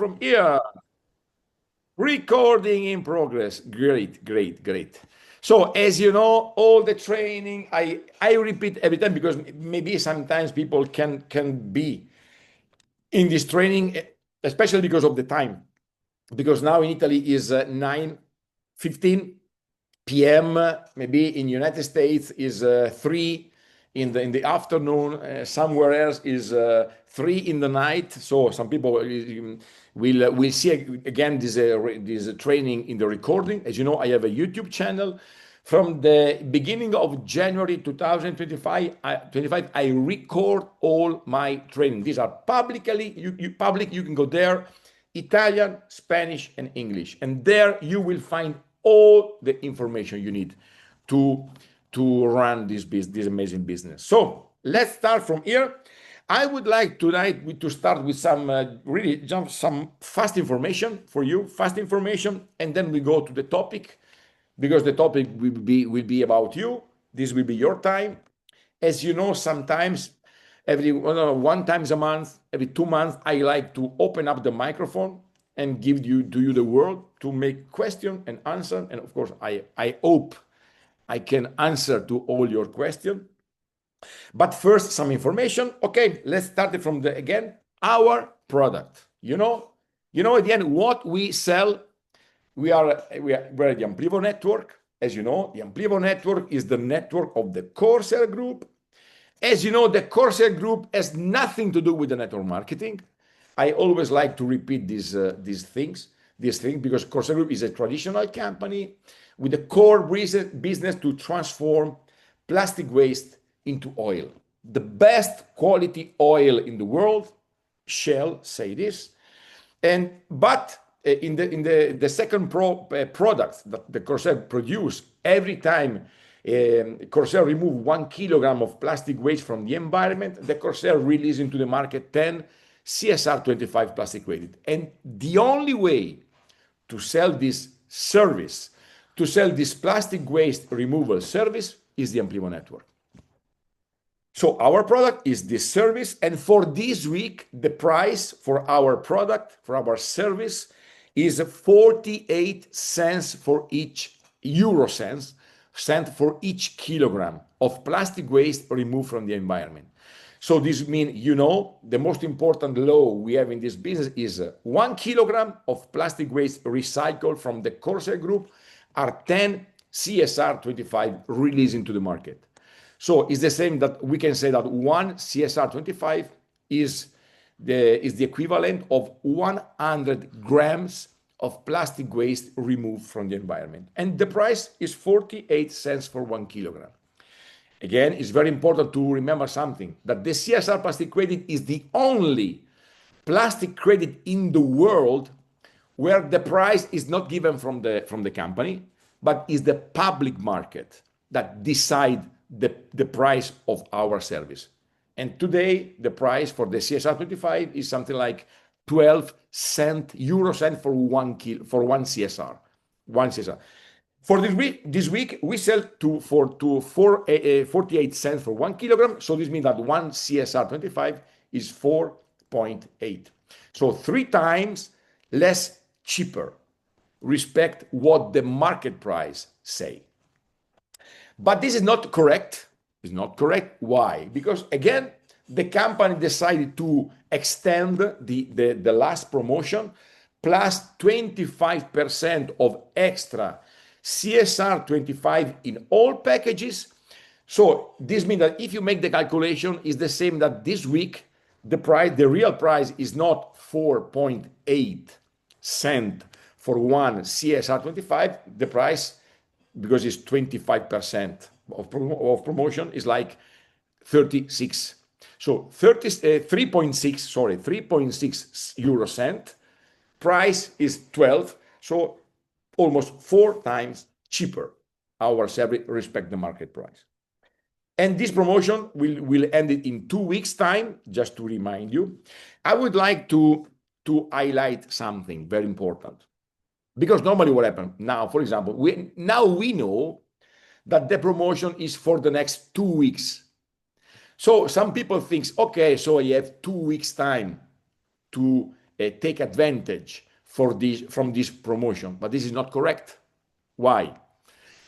from here. Recording in progress. Great, great, great. So as you know, all the training, I repeat every time because maybe sometimes people can be in this training, especially because of the time. Because now in Italy is 9:15 p.m. Maybe in United States is 3 in the afternoon. Somewhere else is 3 in the night. So some people will see again this training in the recording. As you know, I have a YouTube channel. From the beginning of January 2025, I record all my training. These are publicly public. You can go there, Italian, Spanish, and English, and there you will find all the information you need to run this amazing business. So let's start from here. I would like tonight to start with some really some fast information for you, and then we go to the topic, because the topic will be about you. This will be your time. As you know, sometimes every one times a month, every 2 months, I like to open up the microphone and give you the word to make question and answer. And of course, I hope I can answer to all your questions. But first, some information. Okay, let's start it from our product. You know at the end what we sell. We're the Amplivo network. As you know, the Amplivo network is the network of the Corsair Group. As you know, the Corsair Group has nothing to do with the network marketing. I always like to repeat these things because Corsair Group is a traditional company with a core business to transform plastic waste into oil. The best quality oil in the world, Shell say this, but in the second product that the Corsair produce, every time Corsair remove 1 kilogram of plastic waste from the environment, the Corsair release into the market 10 CSR 25 plastic waste. And the only way to sell this service, to sell this plastic waste removal service, is the Amplivo network. So our product is this service, and for this week, the price for our product, for our service, is 48 cents for each cent for each kilogram of plastic waste removed from the environment. So this means, the most important law we have in this business is 1 kilogram of plastic waste recycled from the Corsair Group are 10 CSR 25 released into the market. So it's the same that we can say that 1 CSR 25 is the equivalent of 100 grams of plastic waste removed from the environment. And the price is 48 cents for 1 kilogram. Again, it's very important to remember something, that the CSR plastic credit is the only plastic credit in the world where the price is not given from the company, but is the public market that decide the price of our service. And today, the price for the CSR 25 is something like 12 euro cent for one CSR. For this week, we sell for 48 cents for 1 kilogram. So this means that 1 CSR 25 is 4.8. So 3 times less cheaper, respect what the market price say. But this is not correct. It's not correct. Why? Because again, the company decided to extend the last promotion plus 25% of extra CSR 25 in all packages. So this means that if you make the calculation, it's the same that this week, the real price is not 4.8 cent for 1 CSR 25. The price, because it's 25% of promotion, is like 36. So 3.6 euro cent. Price is 12. So almost 4 times cheaper. Our service respect the market price. And this promotion will end it in 2 weeks' time, just to remind you. I would like to highlight something very important. Because normally what happens now, for example, we know that the promotion is for the next 2 weeks. So some people think, okay, so I have 2 weeks' time to take advantage from this promotion, but this is not correct. Why?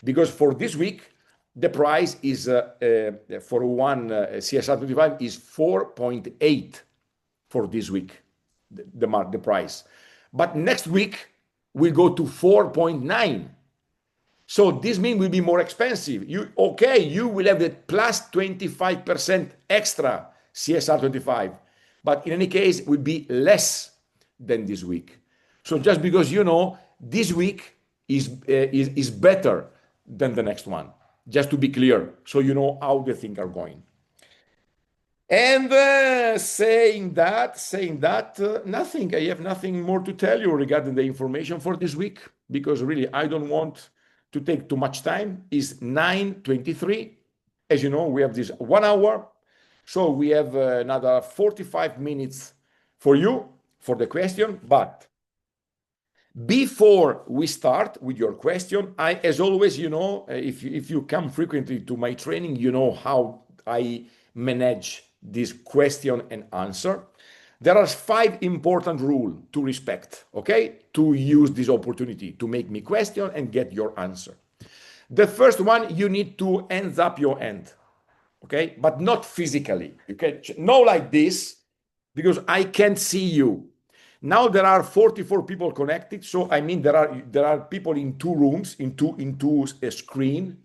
Because for this week, the price is for one CSR 25 is 4.8 for this week, the price. But next week will go to 4.9. So this means will be more expensive. You will have the plus 25% extra CSR 25, but in any case, it will be less than this week. So just because this week is better than the next one, just to be clear, so you know how the things are going. And saying that, nothing. I have nothing more to tell you regarding the information for this week, because really I don't want to take too much time. It's 9:23. As you know, we have this 1 hour. So we have another 45 minutes for you for the question. But before we start with your question, as always, if you come frequently to my training, you know how I manage this question and answer. There are 5 important rules to respect, okay? To use this opportunity to make me question and get your answer. The first one, you need to hands up your hand, okay? But not physically. You can no like this, because I can't see you. Now there are 44 people connected, so I mean there are people in 2 rooms, into a screen,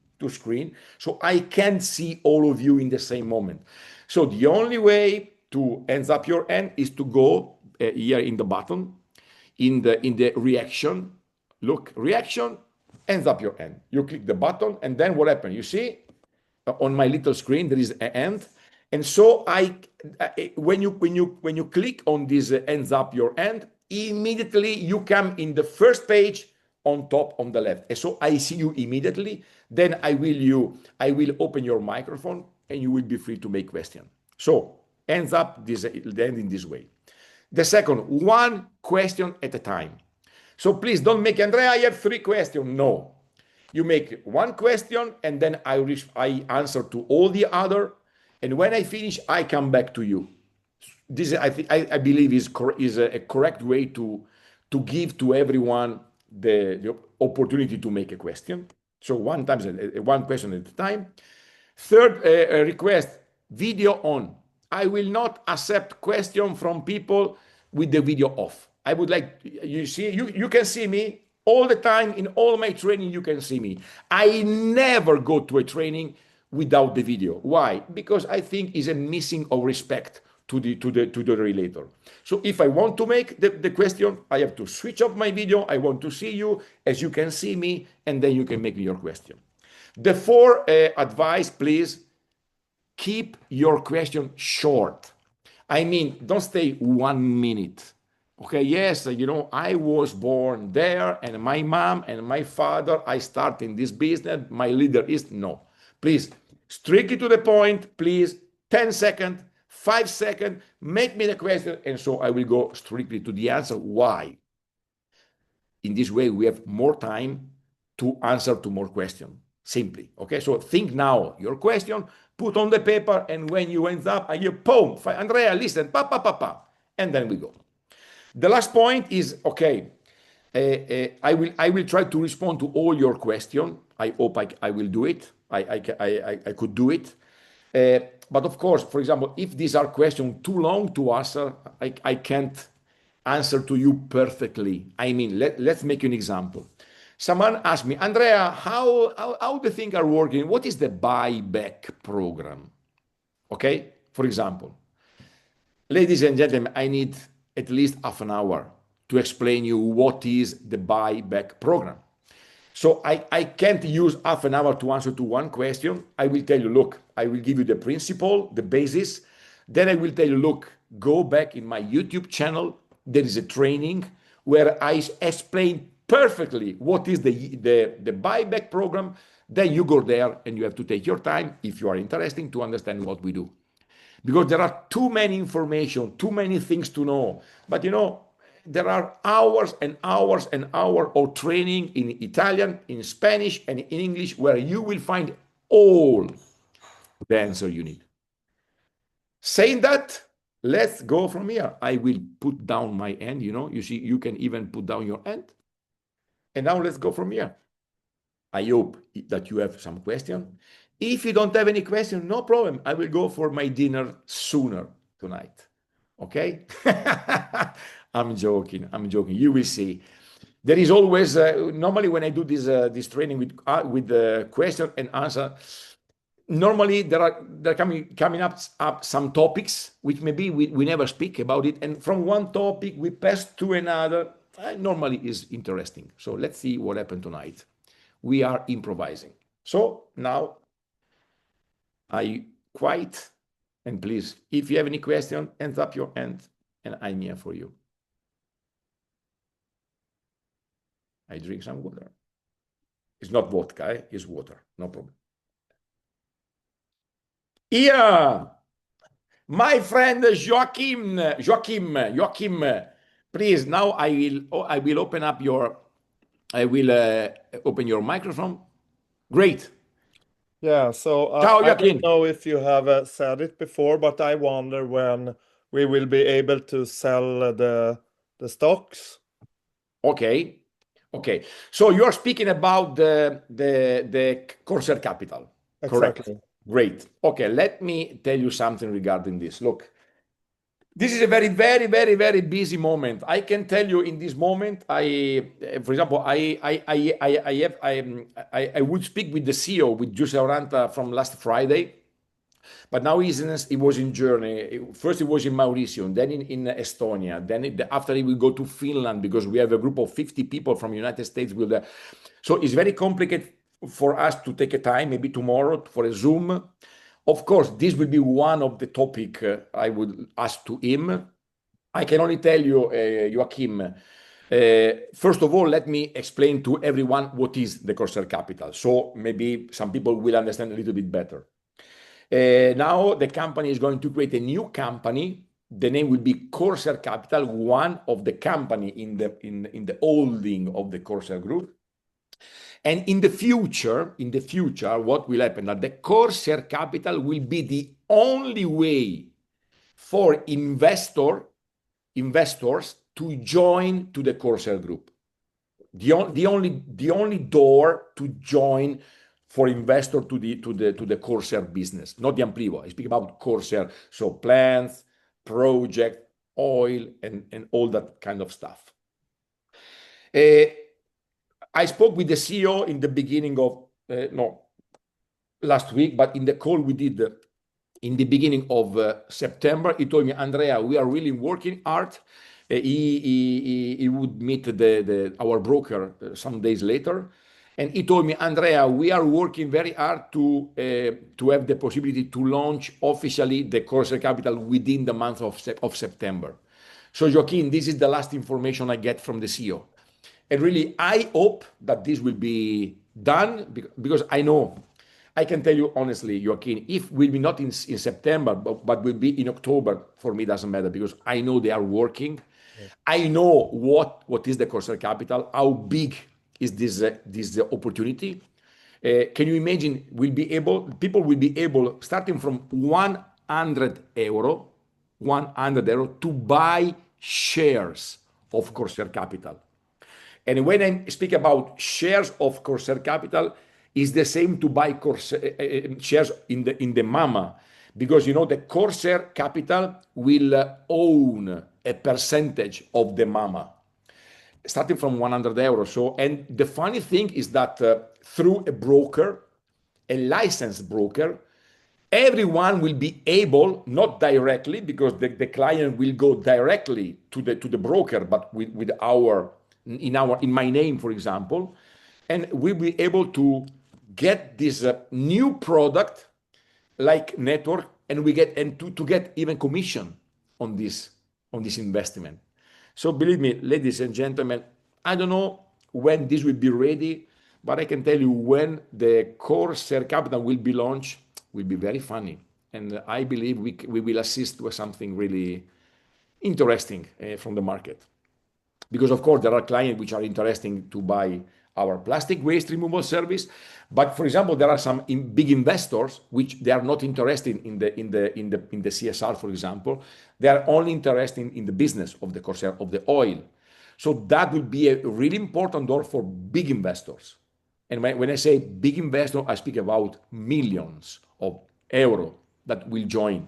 so I can't see all of you in the same moment. So the only way to hands up your hand is to go here in the button, in the reaction. Look, reaction, hands up your hand. You click the button, and then what happens? You see on my little screen there is a hand, and so when you click on this hands up your hand, immediately you come in the first page on top on the left, and so I see you immediately. Then I will open your microphone, and you will be free to make question. So hands up then in this way. The second, 1 question at a time. So please don't make, Andrea, I have 3 questions. No, you make 1 question, and then I answer to all the other, and when I finish, I come back to you. This I believe is a correct way to give to everyone the opportunity to make a question. So 1 question at a time. Third request, video on. I will not accept question from people with the video off. I would like, you can see me all the time in all my training. You can see me. I never go to a training without the video. Why? Because I think it's a missing of respect to the relator. So if I want to make the question, I have to switch off my video. I want to see you as you can see me, and then you can make your question. The 4 advice, please keep your question short. I mean, don't stay 1 minute. Okay, yes, I was born there, and my mom and my father, I start in this business, my leader is, no. Please, strictly to the point, please, 10 seconds, 5 seconds, make me the question, and so I will go strictly to the answer. Why? In this way, we have more time to answer to more questions, simply. Okay, so think now your question, put on the paper, and when you end up, I hear, boom, Andrea, listen, and then we go. The last point is, okay, I will try to respond to all your questions. I hope I will do it. I could do it. But of course, for example, if these are questions too long to answer, I can't answer to you perfectly. I mean, let's make an example. Someone asked me, Andrea, how the things are working? What is the buyback program? Okay, for example, ladies and gentlemen, I need at least half an hour to explain you what is the buyback program. So I can't use half an hour to answer to 1 question. I will tell you, look, I will give you the principle, the basis. Then I will tell you, look, go back in my YouTube channel. There is a training where I explain perfectly what is the buyback program. Then you go there and you have to take your time, if you are interested, to understand what we do. Because there are too many information, too many things to know. But there are hours and hours and hours of training in Italian, in Spanish, and in English, where you will find all the answer you need. Saying that, let's go from here. I will put down my hand, you see, you can even put down your hand. And now let's go from here. I hope that you have some question. If you don't have any question, no problem. I will go for my dinner sooner tonight. Okay? I'm joking. I'm joking. You will see. There is always normally when I do this training with the question and answer. Normally there are coming up some topics which maybe we never speak about it, and from one topic we pass to another. Normally is interesting. So let's see what happened tonight. We are improvising. So now I quite, and please, if you have any question, hands up your hand, and I'm here for you. I drink some water. It's not vodka, it's water. No problem. Here, my friend Joachim, please. Now I will open up your, I will open your microphone. Great. Yeah, so Ciao, I Joachim. don't know if you have said it before, but I wonder when we will be able to sell the stocks. Okay. Okay. So you're speaking about the Corsair Capital, correct? Exactly. Great. Okay, let me tell you something regarding this. Look, this is a very, very, very, very busy moment. I can tell you in this moment, for example, I would speak with the CEO, with Giuseppe Oranta from last Friday, but now he was in journey. First, he was in Mauritius, then in Estonia, then after he will go to Finland because we have a group of 50 people from United States. So it's very complicated for us to take a time, maybe tomorrow, for a Zoom. Of course, this will be one of the topic I would ask to him. I can only tell you, Joachim, first of all, let me explain to everyone what is the Corsair Capital. So maybe some people will understand a little bit better. Now the company is going to create a new company. The name will be Corsair Capital, one of the company in the holding of the Corsair Group. And in the future, what will happen? That the Corsair Capital will be the only way for investors to join to the Corsair Group. The only door to join for investor to the Corsair business, not the Amplivo. I speak about Corsair, so plants, project, oil, and all that kind of stuff. I spoke with the CEO in the beginning of last week, but in the call we did in the beginning of September, he told me, Andrea, we are really working hard. He would meet our broker some days later, and he told me, Andrea, we are working very hard to have the possibility to launch officially the Corsair Capital within the month of September. So Joaquin, this is the last information I get from the CEO. And really, I hope that this will be done because I know, I can tell you honestly, Joaquin, if will be not in September, but will be in October, for me, doesn't matter because I know they are working. Yeah. I know what is the Corsair Capital, how big is this opportunity. Can you imagine, people will be able, starting from 100 euro, to buy shares of Corsair Capital. And when I speak about shares of Corsair Capital, it's the same to buy shares in the Mama, because the Corsair Capital will own a percentage of the Mama, starting from 100 euros. So, and the funny thing is that through a broker, a licensed broker, everyone will be able, not directly, because the client will go directly to the broker, but with in my name, for example, and we'll be able to get this new product like network, and to get even commission on this investment. So believe me, ladies and gentlemen, I don't know when this will be ready, but I can tell you when the Corsair Capital will be launched, will be very funny, and I believe we will assist with something really interesting from the market. because of course there are clients which are interested to buy our plastic waste removal service. But for example, there are some big investors which they are not interested in the CSR, for example. They are only interested in the business of the Corsair of the oil. So that will be a really important door for big investors. And when I say big investor, I speak about millions of euro that will join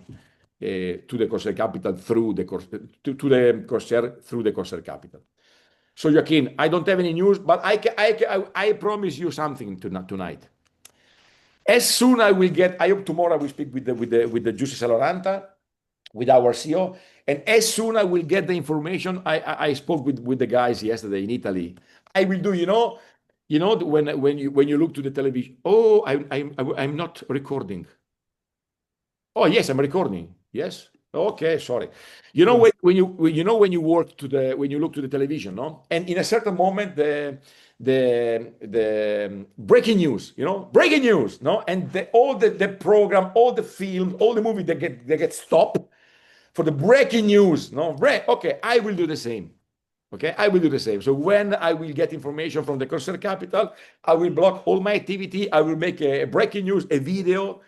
to the Corsair Capital through to the Corsair through the Corsair Capital. So Joaquin, I don't have any news, but I promise you something tonight. As soon I will get, I hope tomorrow I will speak with the Giussi Saloranta, with our CEO, and as soon I will get the information, I spoke with the guys yesterday in Italy. I will do, when you look to the television. Oh, I'm not recording. Oh yes, I'm recording. Yes. Okay, sorry. You know Yes. when you work when you look to the television, no? And in a certain moment, the breaking news, breaking news, no? And all the program, all the film, all the movie they get stopped for the breaking news, no? Okay, I will do the same. Okay, I will do the same. So when I will get information from the Corsair Capital, I will block all my activity. I will make a breaking news, a video.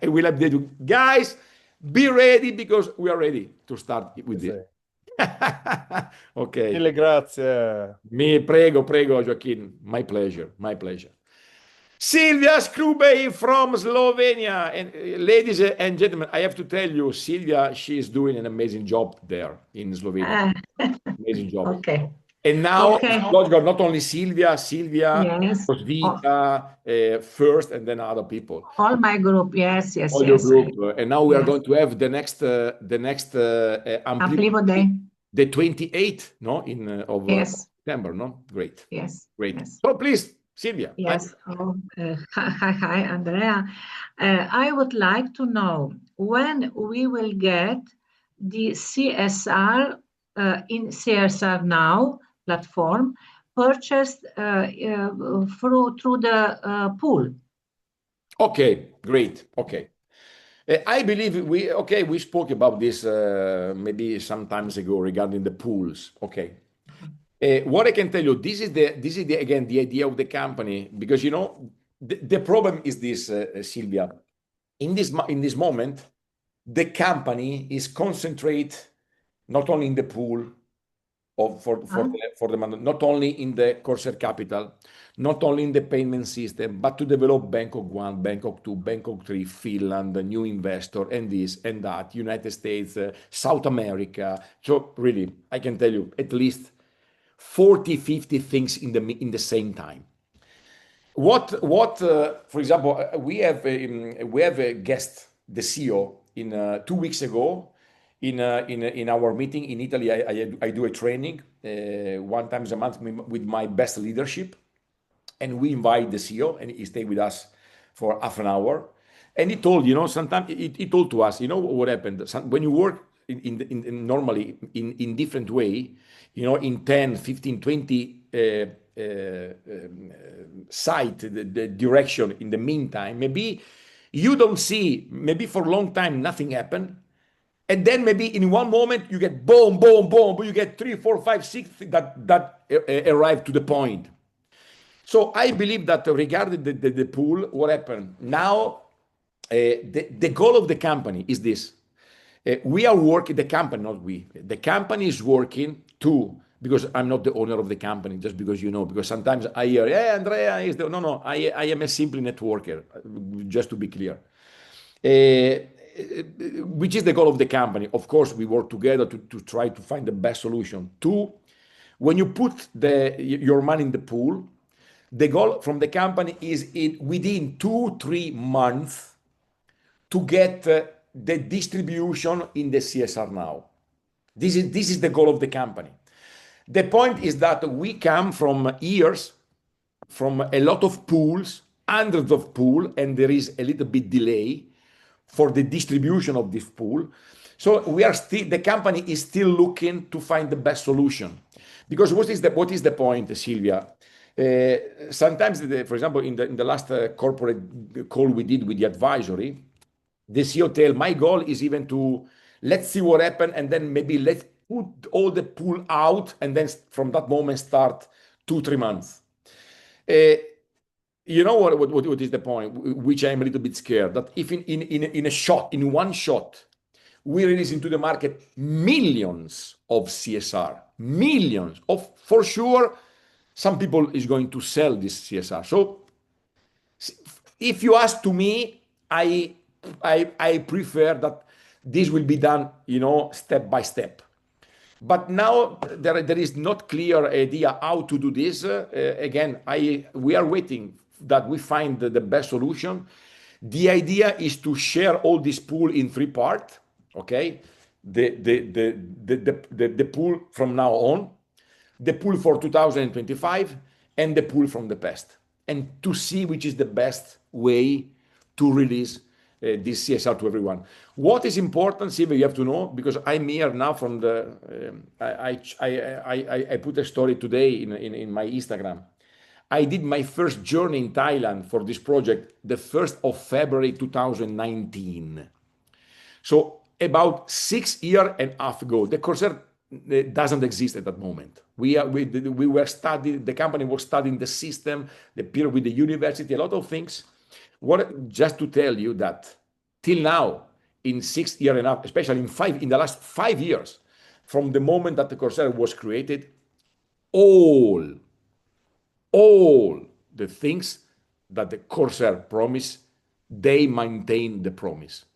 I will update you. Guys, be ready because we are ready to start with this. Sì. Okay. Mille grazie. Prego, prego, Joaquin. My pleasure, my pleasure. Silvia Skrubej from Slovenia. And ladies and gentlemen, I have to tell you, Silvia, she is doing an amazing job there in Slovenia. Ah, Amazing job. okay. And now, Okay. not only Silvia, Yes. Rosvita, first, and then other people. All my group. Yes, yes, All your yes. group. And now we are Yes. going to have the next Amplivo Day. the 28th, no, of Yes. September, no? Great, Yes. great. Yes. So please, Silvia. Yes. Hi, Andrea. I would like to know when we will get the CSR in CSR Now platform purchased through the pool. Okay, great. Okay. I believe we spoke about this maybe some times ago regarding the pools. Okay. What I can tell you, this is again the idea of the company, because the problem is this, Silvia. In this moment, the company is concentrate not only in the pool for the not only in the Corsair Capital, not only in the payment system, but to develop Bangkok 1, Bangkok 2, Bangkok 3, Finland, a new investor, and this and that, United States, South America. So really, I can tell you at least 40, 50 things in the same time. For example, we have a guest, the CEO, in 2 weeks ago, in our meeting in Italy. I do a training one times a month with my best leadership, and we invite the CEO, and he stayed with us for half an hour. And he told, sometimes he told to us, what happened when you work normally in different way, in 10, 15, 20 site, the direction in the meantime, maybe you don't see, maybe for a long time nothing happened, and then maybe in one moment you get boom, boom, boom, but you get 3, 4, 5, 6 that arrive to the point. So I believe that regarding the pool, what happened now, the goal of the company is this. We are working, the company, not we. The company is working too, because I'm not the owner of the company, just because because sometimes I hear, hey, Andrea is the, no, I am a simple networker, just to be clear. Which is the goal of the company. Of course, we work together to try to find the best solution. Two, when you put your money in the pool, the goal from the company is within 2-3 months to get the distribution in the CSR Now. This is the goal of the company. The point is that we come from years, from a lot of pools, hundreds of pools, and there is a little bit delay for the distribution of this pool. So the company is still looking to find the best solution. Because what is the point, Silvia? Sometimes, for example, in the last corporate call we did with the advisory, the CEO tell, my goal is even to let's see what happened, and then maybe put all the pool out, and then from that moment start 2-3 months. You know what is the point, which I'm a little bit scared, that if in one shot, we release into the market millions of CSR, millions of, for sure, some people is going to sell this CSR. So if you ask to me, I prefer that this will be done, step by step. But now there is not clear idea how to do this. Again, we are waiting that we find the best solution. The idea is to share all this pool in 3 parts. Okay, the pool from now on, the pool for 2025, and the pool from the past, and to see which is the best way to release this CSR to everyone. What is important, Silvia, you have to know, because I'm here now from the. I put a story today in my Instagram. I did my first journey in Thailand for this project the 1st of February 2019. So about 6 years and a half ago, the Corsair doesn't exist at that moment. We were studying, the company was studying the system, the peer with the university, a lot of things. Just to tell you that till now, in 6 years and a half, especially in the last 5 years, from the moment that the Corsair was created, all the things that the Corsair promised, they maintain the promise.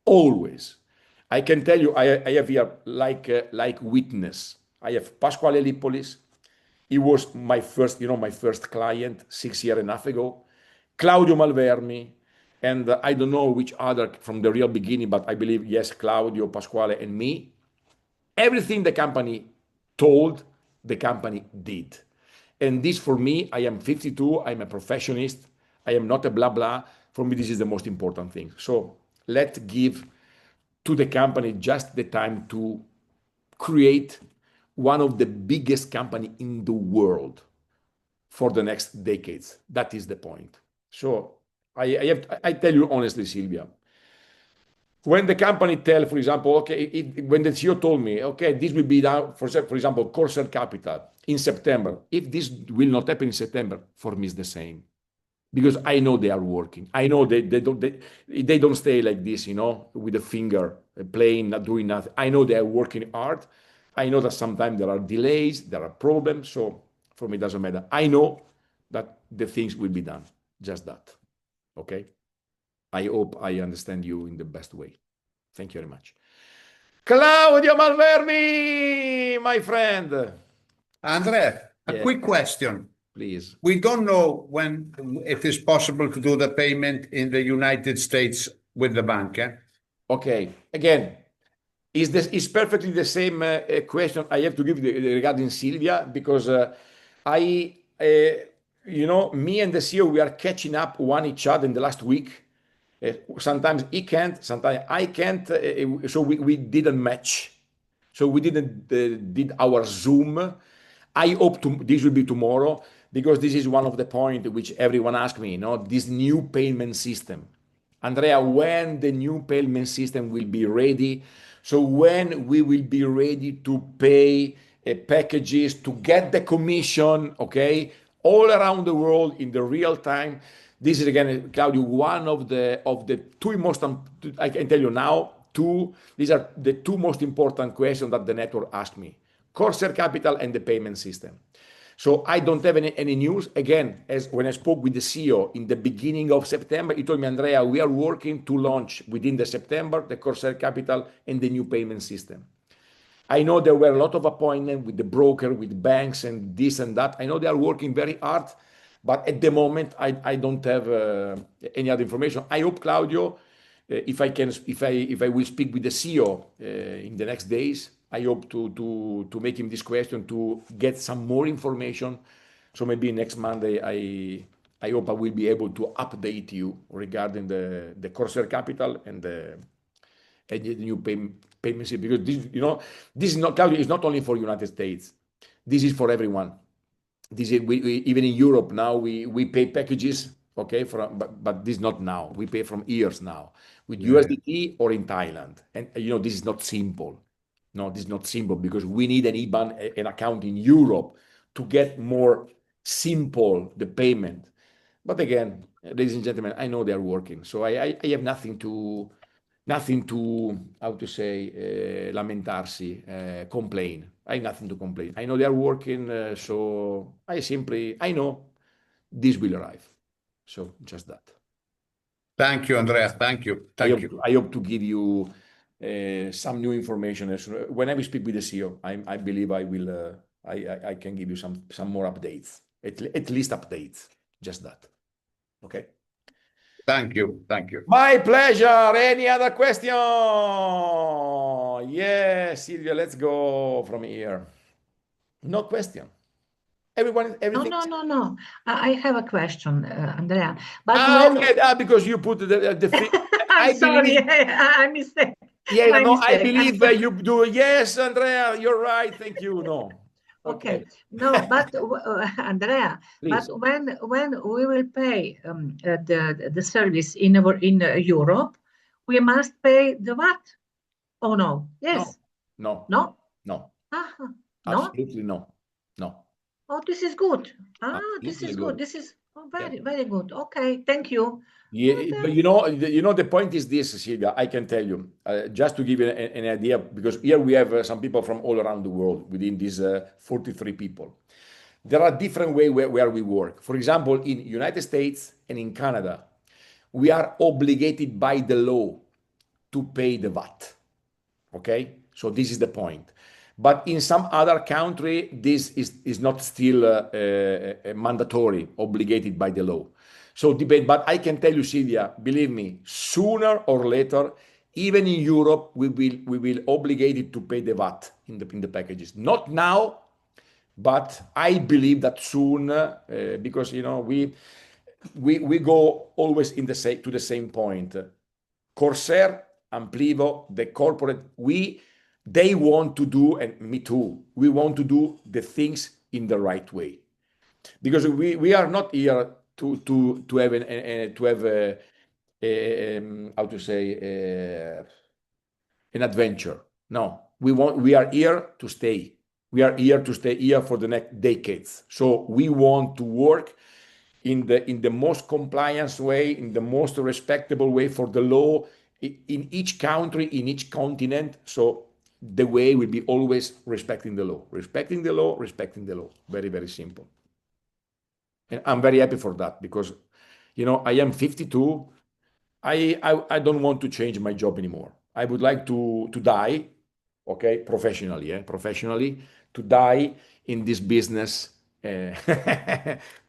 Always. I can tell you, I have here like witness. I have Pasquale Lippolis. He was my first client 6 years and a half ago. Claudio Malvermi, and I don't know which other from the real beginning, but I believe, yes, Claudio, Pasquale, and me. Everything the company told, the company did. And this for me, I am 52, I'm a professionist, I am not a blah blah. For me, this is the most important thing. So let's give to the company just the time to create one of the biggest company in the world for the next decades. That is the point. So I tell you honestly, Silvia, when the company tell, for example, okay, when the CEO told me, okay, this will be done, for example, Corsair Capital in September. If this will not happen in September, for me it's the same, because I know they are working. I know they don't stay like this, with a finger playing, not doing nothing. I know they are working hard. I know that sometimes there are delays, there are problems. So for me, it doesn't matter. I know that the things will be done. Just that. Okay. I hope I understand you in the best way. Thank you very much. Claudio Malvermi, my friend. Andrea, a quick question. Please. We don't know when it is possible to do the payment in the United States with the bank. Okay. Again, is perfectly the same question I have to give regarding Silvia, because me and the CEO, we are catching up one each other in the last week. Sometimes he can't, sometimes I can't. So we didn't match. So we didn't did our Zoom. I hope this will be tomorrow, because this is one of the points which everyone asks me, this new payment system. Andrea, when the new payment system will be ready? So when we will be ready to pay packages, to get the commission, okay, all around the world in the real time. This is again, Claudio, one of the two most, I can tell you now, these are the two most important questions that the network asked me: Corsair Capital and the payment system. So I don't have any news. Again, as when I spoke with the CEO in the beginning of September, he told me, Andrea, we are working to launch within the September the Corsair Capital and the new payment system. I know there were a lot of appointments with the broker, with banks, and this and that. I know they are working very hard, but at the moment I don't have any other information. I hope, Claudio, if I will speak with the CEO in the next days, I hope to make him this question to get some more information. So maybe next Monday I hope I will be able to update you regarding the Corsair Capital and the new payment system, because this is not, Claudio, is not only for United States. This is for everyone. This is even in Europe now we pay packages, okay, but this is not now. We pay from years now with USDT or in Thailand, and this is not simple. No, this is not simple because we need an IBAN, an account in Europe to get more simple the payment. But again, ladies and gentlemen, I know they are working, so I have nothing to how to say lamentarsi, complain. I have nothing to complain. I know they are working, so I know this will arrive. So just that. Thank you, Andrea. Thank you. Thank you. I hope to give you some new information. When I speak with the CEO, I believe I will. I can give you some more updates, at least updates. Just that. Okay. Thank you. Thank you. My pleasure. Any other question? Yes, Silvia. Let's go from here. No question. Everyone, everything. No. I have a question, Andrea. But Okay. Because you put the thing. I'm I sorry, believe. I mistake. Yeah, My no, I mistake. believe you do. Yes, Andrea, you're right. Thank you. No. Okay. No, but Andrea, Please. but when we will pay the service in Europe, we must pay the VAT. Oh no. Yes. No. No. No. Ah, no. Absolutely no. No. Oh, this is good. This Absolutely is good. good. This is very good. Okay, thank you. Yeah, but the point is this, Silvia. I can tell you, just to give you an idea, because here we have some people from all around the world within these 43 people. There are different ways where we work. For example, in United States and in Canada, we are obligated by the law to pay the VAT. Okay, so this is the point. But in some other country, this is not still mandatory, obligated by the law. So debate, but I can tell you, Silvia, believe me, sooner or later, even in Europe, we will obligated to pay the VAT in the packages. Not now, but I believe that soon, because we go always to the same point. Corsair, Amplivo, the corporate, they want to do, and me too, we want to do the things in the right way. Because we are not here to have how to say an adventure. No, we are here to stay. We are here to stay here for the next decades. So we want to work in the most compliance way, in the most respectable way for the law in each country, in each continent. So the way will be always respecting the law, respecting the law, respecting the law. Very, very simple. And I'm very happy for that because, I am 52. I don't want to change my job anymore. I would like to die, okay, professionally, to die in this business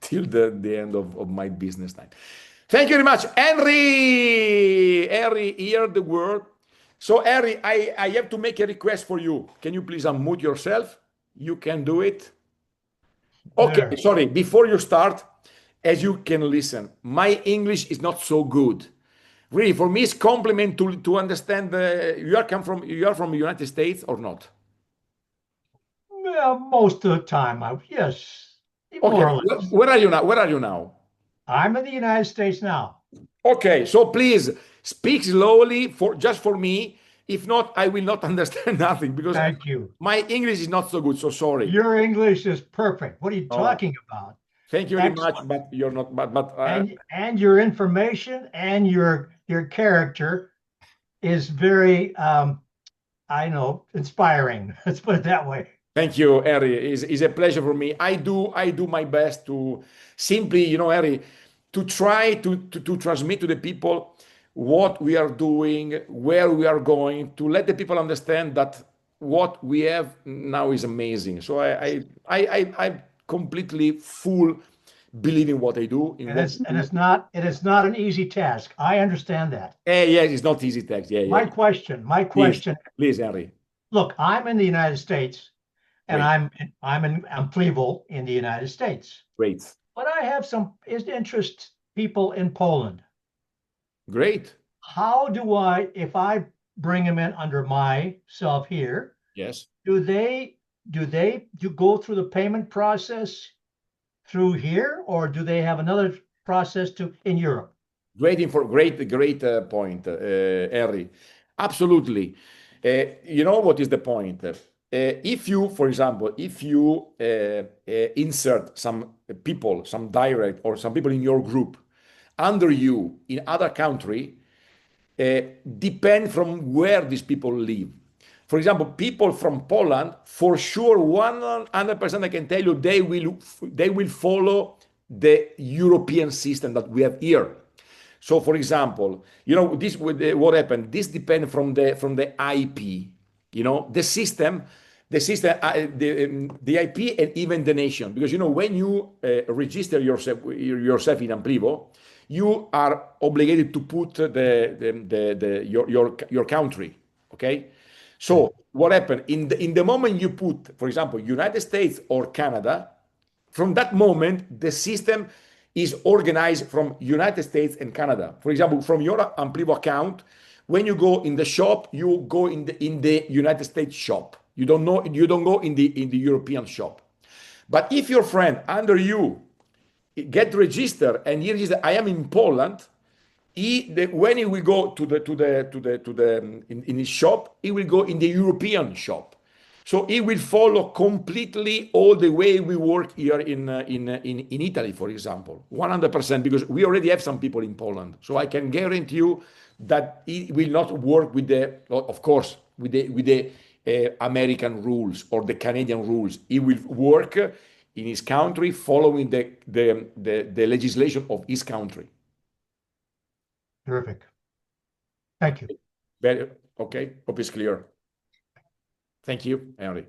till the end of my business time. Thank you very much, Henry. Henry, hear the word. So, Henry, I have to make a request for you. Can you please unmute yourself? You can do it. Okay, There. sorry. Before you start, as you can listen, my English is not so good. Really, for me, it's compliment to understand. You are from the United States or not? Most of the time, yes, Okay, more or less. where are you now? Where are you now? I'm in the United States now. Okay, so please speak slowly just for me. If not, I will not understand nothing because Thank you. my English is not so good. So sorry. Your English is perfect. What are you Oh, talking about? thank you very much, Excellent. but you're not. But And your information and your character is very I know, inspiring. Let's put it that way. thank you, Harry. It's a pleasure for me. I do my best to simply, Harry, to try to transmit to the people what we are doing, where we are going, to let the people understand that what we have now is amazing. So I completely full believe in what I do, in And what it's we and do. it's not an easy task. I understand that. Yes, it's not easy text. Yeah, My yeah. question, Please, please, Henry. look, I'm in the United States and Great, I'm Cleveland in the United States. great, But I have some interest people in Poland. great. How do if I bring them in under myself here, Yes. do they go through the payment process through here, or do they have another process in Europe? Great point, Henry. Absolutely. You know what is the point? If you, for example, if you insert some people, some direct or some people in your group under you in other country, depend from where these people live. For example, people from Poland, for sure, 100% I can tell you, they will follow the European system that we have here. So, for example, you know this what happened. This depends from the IP. You know the IP and even the nation. Because you know when you register yourself in Amplivo, you are obligated to put your country. Okay. So what happened in the moment you put, for example, United States or Canada, from that moment the system is organized from United States and Canada. For example, from your Amplivo account, when you go in the shop, you go in the United States shop. You don't go in the European shop. But if your friend under you get registered and he register, I am in Poland. When he will go in his shop, he will go in the European shop. So he will follow completely all the way we work here in Italy, for example, 100%, because we already have some people in Poland. So I can guarantee you that it will not work with of course, with the American rules or the Canadian rules. It will work in his country, following the legislation of his country. Terrific. Thank you. Very okay. Hope it's clear. Thank you, Henry.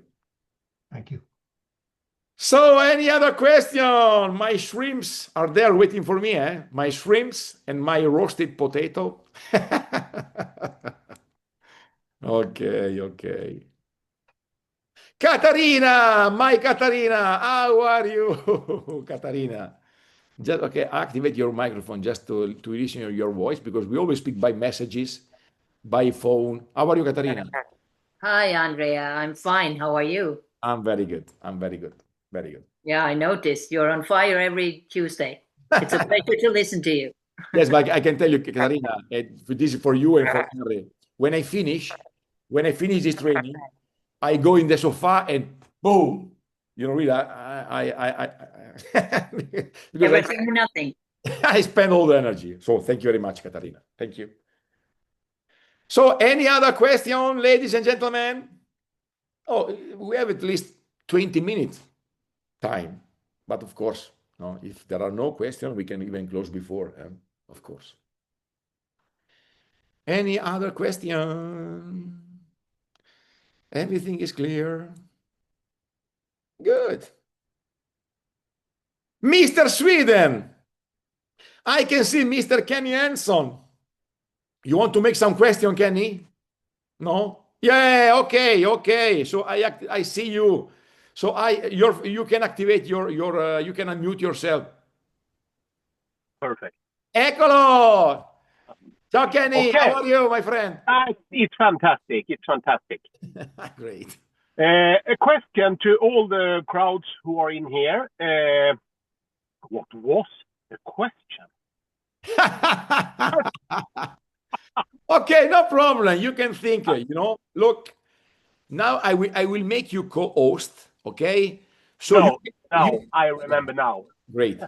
Thank you. So, any other question? My shrimps are there waiting for me, eh? My shrimps and my roasted potato. Okay. Katarina, my Katarina, how are you? Katarina. Just okay, activate your microphone just to listen to your voice, because we always speak by messages, by phone. How are you, Katarina? Hi, Andrea. I'm fine. How are you? I'm very good. Very good. Yeah, I noticed you're on fire every Tuesday. It's a pleasure to listen to you. Yes, but I can tell you, Katarina, this is for you and for Henry. When I finish this training, I go in the sofa and boom, you know, really, because Everything or nothing. I spend all the energy. So thank you very much, Katarina. Thank you. So any other question, ladies and gentlemen? Oh, we have at least 20 minutes time. But of course, no, if there are no questions, we can even close before, of course. Any other question? Everything is clear? Good. Mr. Sweden, I can see Mr. Kenny Hanson. You want to make some question, Kenny? No? Yeah, okay. So I see you. So you can activate you can unmute yourself. Perfect. Eccolo! Ciao, Kenny. Okay. How are you, my friend? It's fantastic. Great. A question to all the crowds who are in here. What was the question? Okay, no problem. You can think. Look, now I will make you co-host. Okay. So I remember now. Great.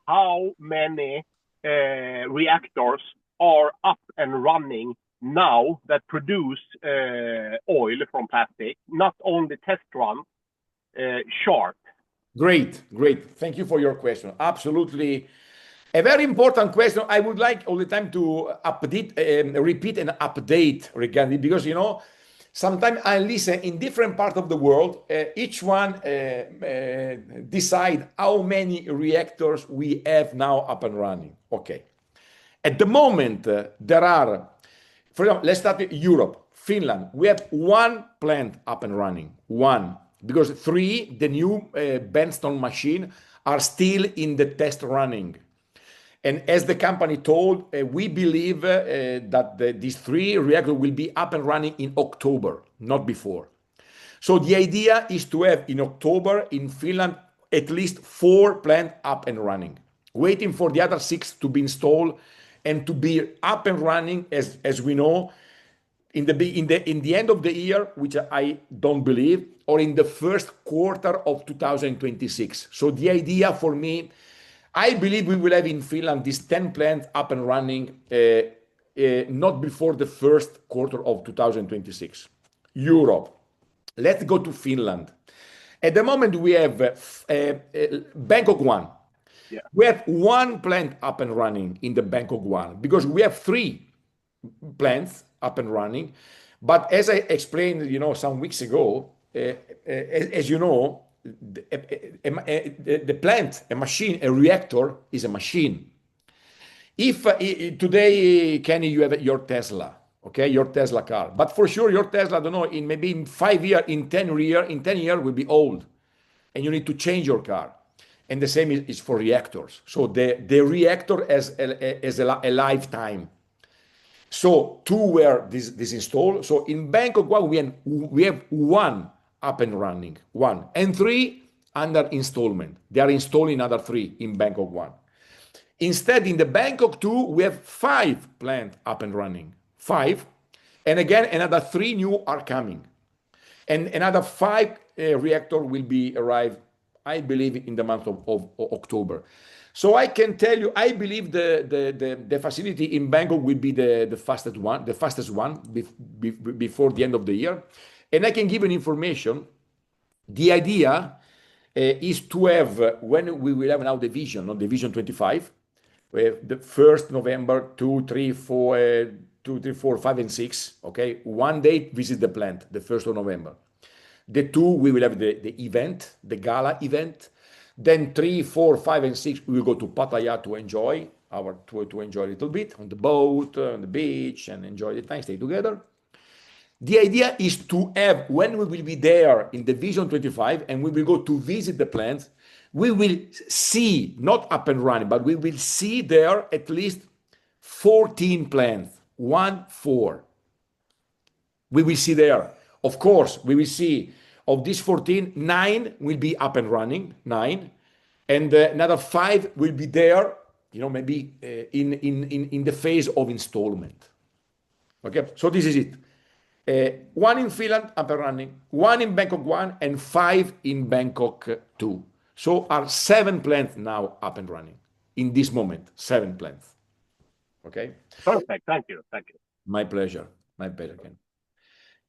How many reactors are up and running now that produce oil from plastic? Not only test run, sharp. Great. Thank you for your question. Absolutely. A very important question. I would like all the time to repeat and update regarding, because sometimes I listen in different parts of the world. Each one decide how many reactors we have now up and running. Okay. At the moment, there are, for example, let's start with Europe, Finland. We have one plant up and running, one, because three, the new Benston machine, are still in the test running. And as the company told, we believe that these three reactors will be up and running in October, not before. So the idea is to have in October in Finland at least 4 plants up and running, waiting for the other 6 to be installed and to be up and running. As we know, in the end of the year, which I don't believe, or in the first quarter of 2026. So the idea for me, I believe we will have in Finland these 10 plants up and running not before the first quarter of 2026. Europe. Let's go to Finland. At the moment, we have Bangkok 1. Yeah. We have one plant up and running in the Bangkok 1 because we have three plants up and running. But as I explained, some weeks ago, as you know, the plant, a machine, a reactor is a machine. If today, Kenny, you have your Tesla, okay, your Tesla car, but for sure your Tesla, I don't know, in 5 years, in 10 years will be old, and you need to change your car. And the same is for reactors. So the reactor has a lifetime. So two were this installed. So in Bangkok, we have one up and running, one, and three under installment. They are installing another three in Bangkok 1. Instead, in the Bangkok 2, we have 5 plants up and running. 5. And again, another 3 new are coming. And another 5 reactor will be arrived, I believe, in the month of October. So I can tell you, I believe the facility in Bangkok will be the fastest one before the end of the year. And I can give an information. The idea is to have, when we will have now the vision, on the Vision 25, the 1st November, 2, 3, 4, 5, and 6, okay? One day, visit the plant, the 1st of November. The 2, we will have the event, the gala event. Then 3, 4, 5, and 6, we will go to Pattaya to enjoy to enjoy a little bit on the boat, on the beach, and enjoy the time, stay together. The idea is to have, when we will be there in the Vision 25 and we will go to visit the plant, we will see, not up and running, but we will see there at least 14 plants, 4. We will see there. Of course, we will see of these 14, 9 will be up and running, 9, and another 5 will be there, maybe in the phase of installment. Okay, so this is it. 1 in Finland up and running, 1 in Bangkok 1, and 5 in Bangkok 2. So are 7 plants now up and running in this moment. 7 plants. Okay. Perfect. Thank you. Thank you. My pleasure. My pleasure, Ken.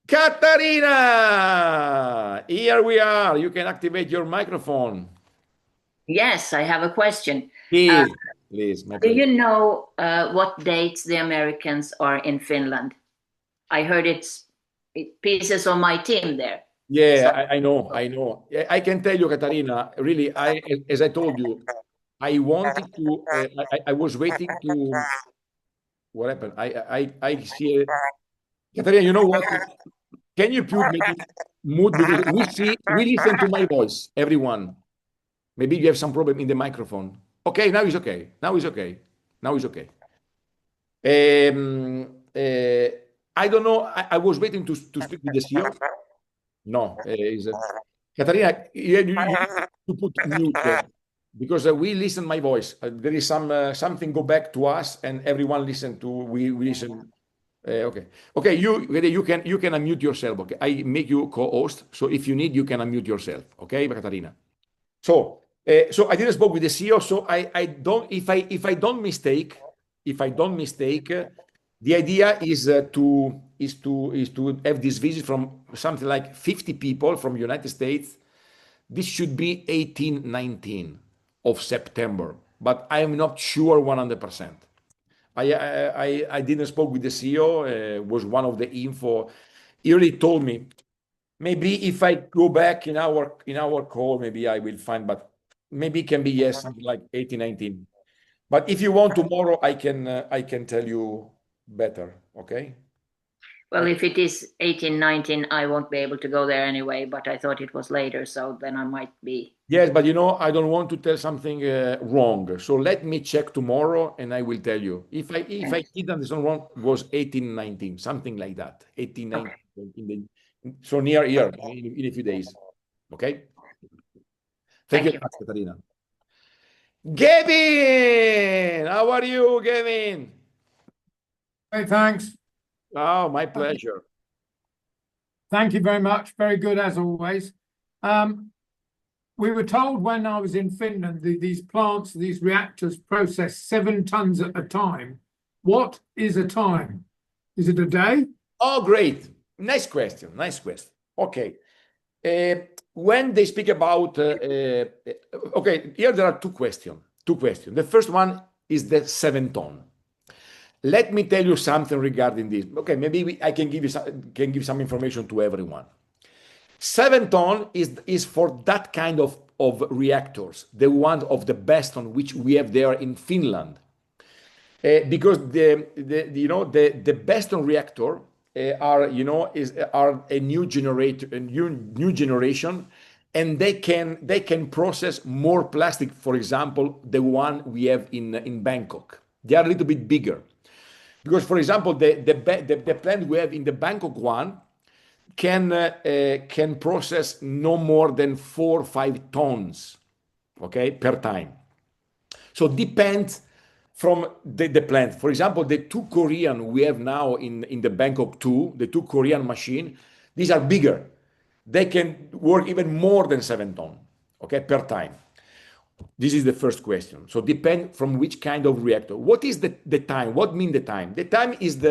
Katarina, here we are. You can activate your microphone. Yes, I have a question. Please, my Do pleasure. you know what dates the Americans are in Finland? I heard it's pieces of my team there. Yeah, So- I know. I can tell you, Katarina, really, as I told you, I wanted to, I was waiting to, what happened? I see, Katarina, you know what? Can you put maybe mood, because we listen to my voice, everyone. Maybe you have some problem in the microphone. Okay, now it's okay. Now it's okay. I don't know. I was waiting to speak with the CEO. No, Katarina, you need to put mute because we listen my voice. There is something go back to us, and everyone listen to. We listen. Okay. You can unmute yourself. Okay, I make you co-host. So if you need, you can unmute yourself. Okay, Katarina. So I didn't spoke with the CEO. So I don't. If I don't mistake, the idea is to have this visit from something like 50 people from United States. This should be 18, 19 of September, but I am not sure 100%. I didn't spoke with the CEO. Was one of the info. He really told me maybe if I go back in our call, maybe I will find, but maybe it can be yes, something like 18, 19. But if you want tomorrow, I can tell you better. Okay. Well, if it is 18, 19, I won't be able to go there anyway, but I thought it was later, so then I might be. Yes, but I don't want to tell something wrong. So let me check tomorrow and I will tell you. If I did understand wrong, was 18, 19, something like that. 18, 19, Okay. so near here in a few days. Okay. Thank you, you. Katarina. Gavin, how are you, Gavin? Hey, thanks. Oh, my pleasure. Thank you very much. Very good as always. We were told when I was in Finland, these plants, these reactors process 7 tons at a time. What is a time? Is it a day? Oh, great. Nice question. Nice question. Okay. When they speak about, okay, here there are two questions. Two questions. The first one is the 7 ton. Let me tell you something regarding this. Okay, maybe I can give some information to everyone. 7 ton is for that kind of reactors, the one of the best on which we have there in Finland. Because the best on reactor are a new generation, and they can process more plastic. For example, the one we have in Bangkok, they are a little bit bigger. Because, for example, the plant we have in the Bangkok one can process no more than 4 or 5 tons, okay, per time. So depends from the plant. For example, the 2 Korean we have now in the Bangkok 2, the 2 Korean machine, these are bigger. They can work even more than 7 ton, okay, per time. This is the first question. So depend from which kind of reactor. What is the time? What mean the time? The time is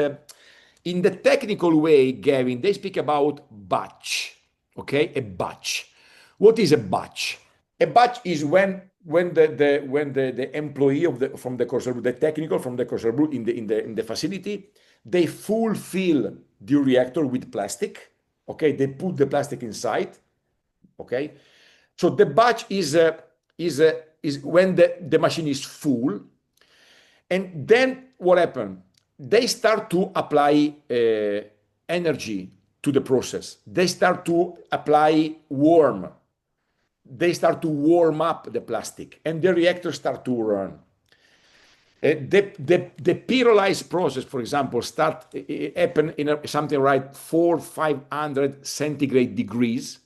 in the technical way, Gavin, they speak about batch, okay? A batch. What is a batch? A batch is when the employee from the Corsair, the technical from the Corsair in the facility, they fulfill the reactor with plastic, okay? They put the plastic inside, okay? So the batch is when the machine is full, and then what happened? They start to apply energy to the process. They start to apply warm. They start to warm up the plastic, and the reactors start to run. The pyrolysis process, for example, happen in something like 400-500 centigrade degrees.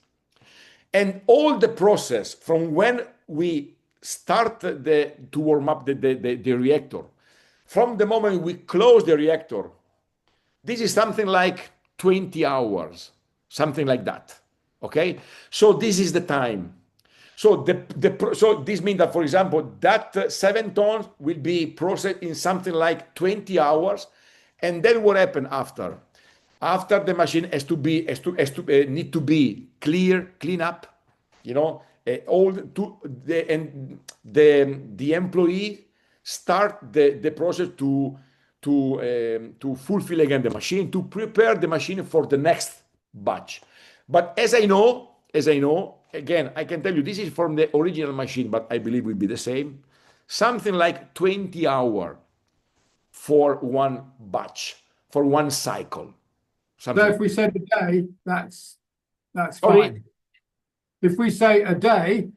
And all the process from when we start to warm up the reactor, from the moment we close the reactor, this is something like 20 hours, something like that. Okay? So this is the time. So so this means that, for example, that 7 tons will be processed in something like 20 hours. And then what happened after? After the machine need to be clean up, the employee start the process to fulfill again the machine, to prepare the machine for the next batch. But as I know, again, I can tell you this is from the original machine, but I believe will be the same. Something like 20 hours for one batch, for one cycle. So if we said a day, that's Sorry? fine. If we say a day,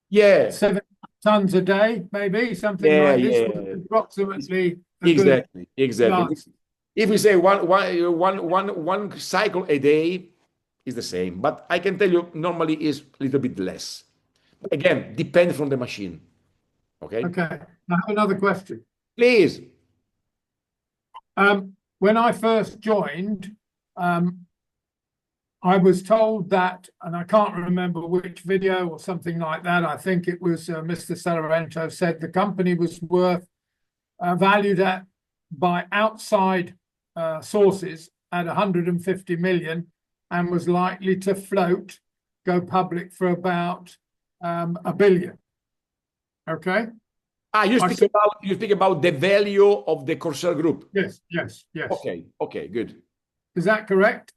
Yeah, 7 tons a day, maybe something Yeah, like this, yeah. would be approximately a good exactly. last. If we say one cycle a day, is the same. But I can tell you normally is a little bit less. Again, depends from the machine. Okay. Okay. I have another question. Please. When I first joined, I was told that, and I can't remember which video or something like that. I think it was Mr. Celerento said the company was valued by outside sources at 150 million and was likely to go public for about 1 billion. Okay. You speak about the value of the Corsair Group. Yes. Okay, good. Is that correct?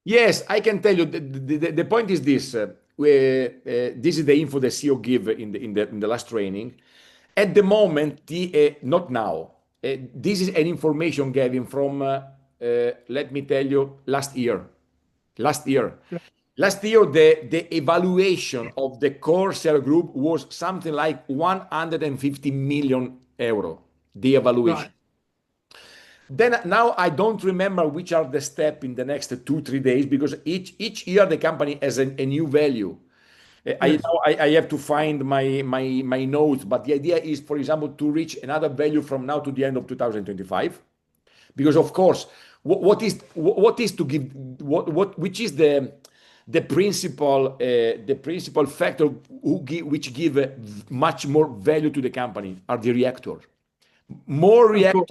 Yes, I can tell you. The point is this. This is the info the CEO give in the last training. At the moment, not now. This is an information given from. Let me tell you, last year. Yeah. Last year, the evaluation of the Corsair Group was something like 150 million euro. The evaluation. Right. Then now I don't remember which are the step in the next 2-3 days, because each year the company has a new value. Yes. I have to find my notes, but the idea is, for example, to reach another value from now to the end of 2025, because of course what is to give what which is the principal factor which give much more value to the company are the reactor. More reactor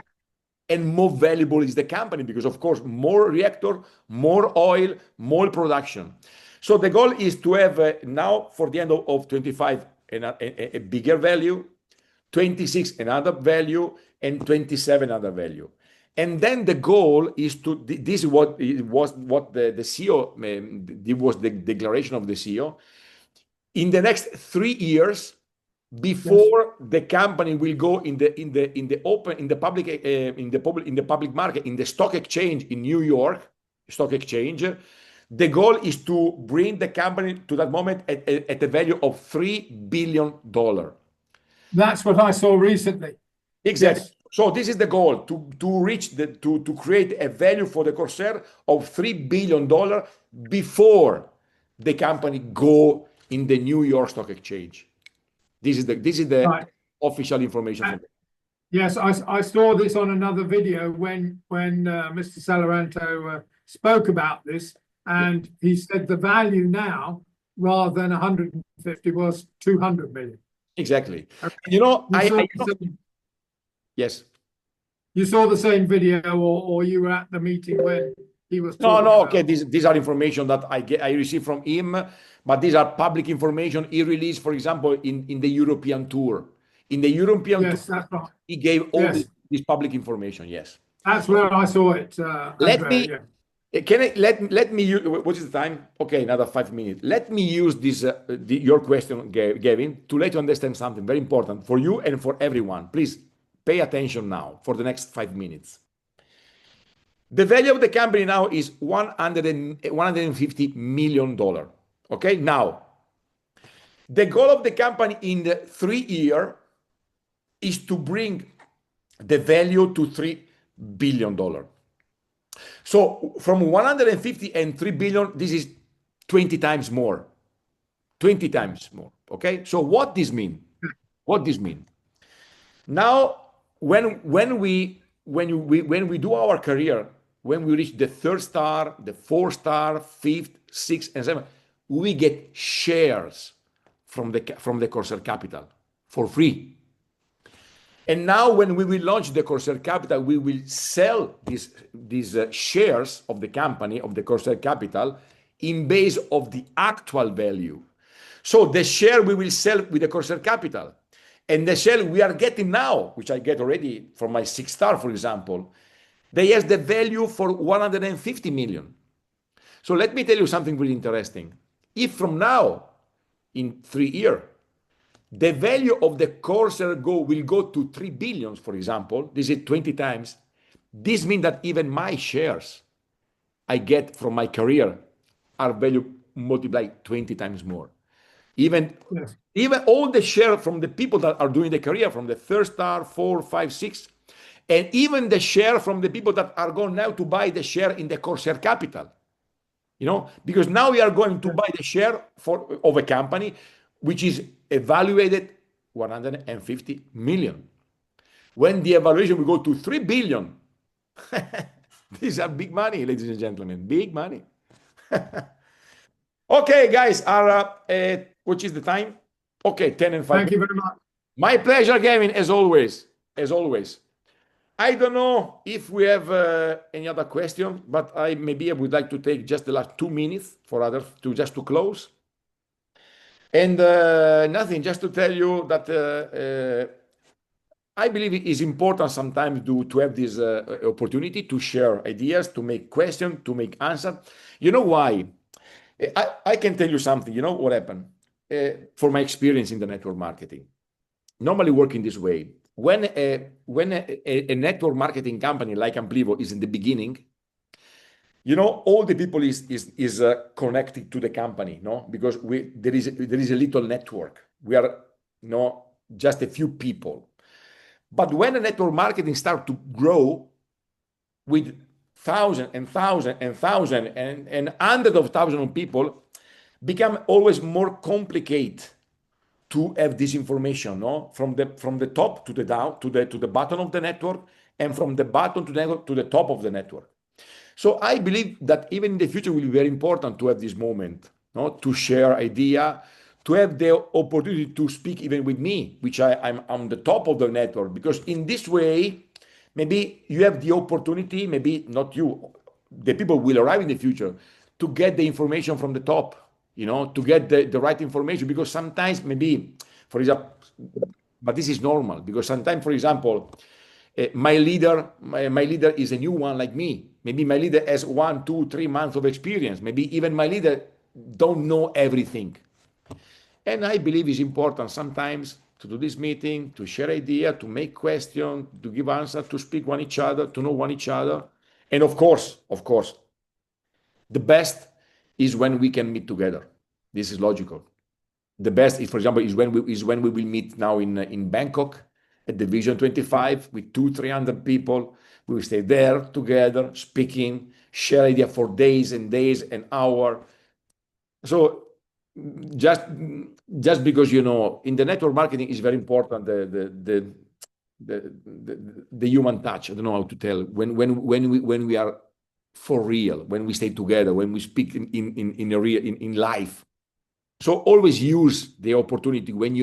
and more valuable is the company because of course more reactor, more oil, more production. So the goal is to have now for the end of 25 a bigger value, 26 another value, and 27 another value. And then the goal is to this is what it was what the CEO it was the declaration of the CEO. In the next 3 years, before the company will go in the open in the public market in the stock exchange in New York stock exchange, the goal is to bring the company to that moment at a value of $3 billion. That's what I saw recently. Exactly. Yes. So this is the goal to reach to create a value for the Corsair of $3 billion before the company go in the New York Stock Exchange. This is the Right. official information from Yes, I saw this on another video when Mr. Salaranto spoke about this, and he said the value now, rather than 150, was 200 million. exactly. You know, yes. You saw the same video, or you were at the meeting when he was No, talking no, about okay. These are information that I received from him, but these are public information he released, for example, in the European tour. In the European Yes, tour, that's right. he gave all Yes. this public information. Yes. That's where I saw it, Let Andrea. me Yeah. can I let me use what is the time? Okay, another 5 minutes. Let me use this your question, Gavin, to let you understand something very important for you and for everyone. Please pay attention now for the next 5 minutes. The value of the company now is $150 million. Okay, now the goal of the company in the 3 year is to bring the value to $3 billion. So from 150 and 3 billion, this is 20 times more. 20 times more. Okay, so what this mean? What this mean? Now, when we do our career, when we reach the 3rd star, the 4th star, 5th, 6th, and 7th, we get shares from the Corsair Capital for free. And now, when we will launch the Corsair Capital, we will sell these shares of the company of the Corsair Capital in base of the actual value. So the share we will sell with the Corsair Capital, and the share we are getting now, which I get already from my 6th star, for example, they has the value for 150 million. So let me tell you something really interesting. If from now, in 3 years, the value of the Corsair will go to 3 billion, for example, this is 20 times, this means that even my shares I get from my career are value multiplied 20 times more. Even all the share from the people that are doing the career from the 3rd star, 4, 5, 6, and even the share from the people that are going now to buy the share in the Corsair Capital. You know, because now we are going to buy the share of a company which is evaluated 150 million. When the evaluation will go to 3 billion, these are big money, ladies and gentlemen, big money. Okay, guys, which is the time? Okay, 10 and 5. Thank you very much. My pleasure, Gavin, as always. As always. I don't know if we have any other question, but I would like to take just the last 2 minutes for others to close. And nothing, just to tell you that I believe it is important sometimes to have this opportunity to share ideas, to make questions, to make answers. You know why? I can tell you something. You know what happened? For my experience in the network marketing, normally working this way. When a network marketing company like Amplivo is in the beginning, you know, all the people is connected to the company, no? Because there is a little network. We are just a few people. But when a network marketing start to grow with thousands and thousands and thousands and hundreds of thousands of people, become always more complicated to have this information, no? From the top to the down to the bottom of the network, and from the bottom to the network to the top of the network. So I believe that even in the future will be very important to have this moment, no? To share idea, to have the opportunity to speak even with me, which I'm on the top of the network, because in this way, maybe you have the opportunity, maybe not you, the people will arrive in the future to get the information from the top, to get the right information, because sometimes maybe, for example, but this is normal, because sometimes, for example, my leader is a new one like me. Maybe my leader has 1, 2, 3 months of experience. Maybe even my leader don't know everything. And I believe it's important sometimes to do this meeting, to share idea, to make questions, to give answer, to speak one each other, to know one each other. And of course, the best is when we can meet together. This is logical. The best is, for example, is when we will meet now in Bangkok at the Vision 25 with 200-300 people. We will stay there together, speaking, share idea for days and days and hours. So just because in the network marketing is very important the human touch. I don't know how to tell when we are for real, when we stay together, when we speak in life. So always use the opportunity when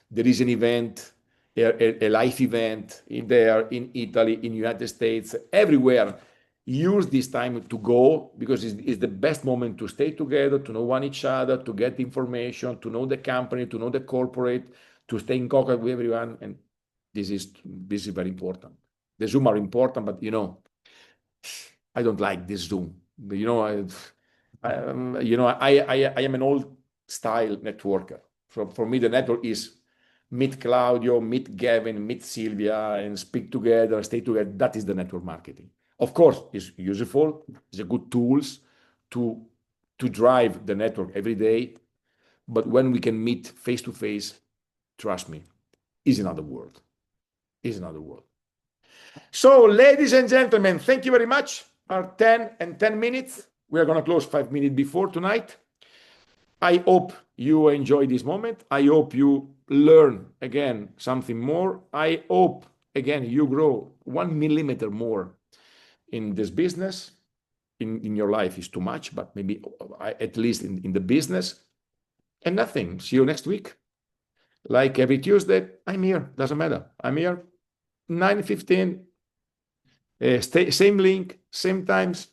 there is an event, a live event in Italy, in United States, everywhere. Use this time to go, because it's the best moment to stay together, to know one each other, to get information, to know the company, to know the corporate, to stay in contact with everyone. And this is very important. The Zoom are important, but I don't like this Zoom. I am an old style networker. For me, the network is meet Claudio, meet Gavin, meet Silvia, and speak together, stay together. That is the network marketing. Of course, it's useful. It's a good tools to drive the network every day. But when we can meet face to face, trust me, is another world. Is another world. So, ladies and gentlemen, thank you very much. Our 10 and 10 minutes. We are going to close 5 minutes before tonight. I hope you enjoy this moment. I hope you learn again something more. I hope again you grow 1 millimeter more in this business. In your life is too much, but maybe at least in the business. And nothing. See you next week. Like every Tuesday, I'm here. Doesn't matter. I'm here 9:15. Same link, same times,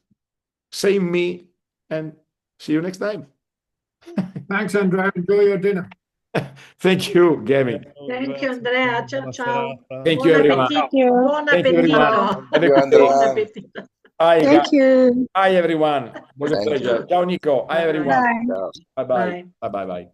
same me, and see you next time. Thanks, Andrea. Enjoy your dinner. Thank you, Gavin. Thank you, Andrea. Ciao, ciao. Thank Buon you, everyone. appetito. Buon Thank you, everyone. appetito. Have a you, good day. Buon Andrea. appetito. Hi, guys. Thank you. Hi, everyone. It was a Thank pleasure. you. Ciao, Nico. Hi, everyone. Bye. Ciao. Bye-bye. Bye. Bye-bye.